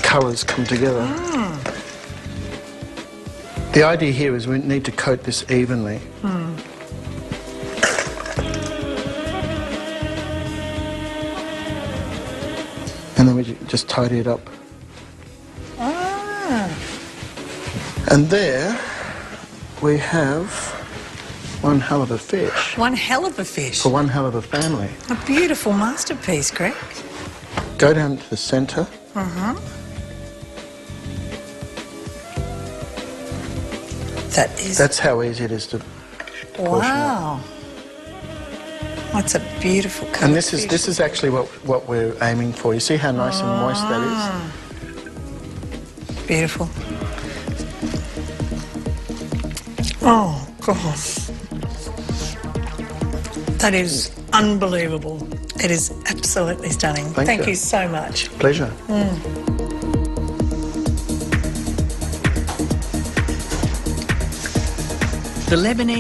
colours come together. The idea here is we need to coat this evenly. And then we just tidy it up. And there we have one hell of a fish. One hell of a fish. For one hell of a family. A beautiful masterpiece, Greg. Go down to the centre. That's how easy it is to portion wow. That's a beautiful colour. And this is actually what we're aiming for. You see how nice and moist that is? Beautiful. Oh, gosh. That is unbelievable. It is absolutely stunning. Thank you so much. Pleasure. The Lebanese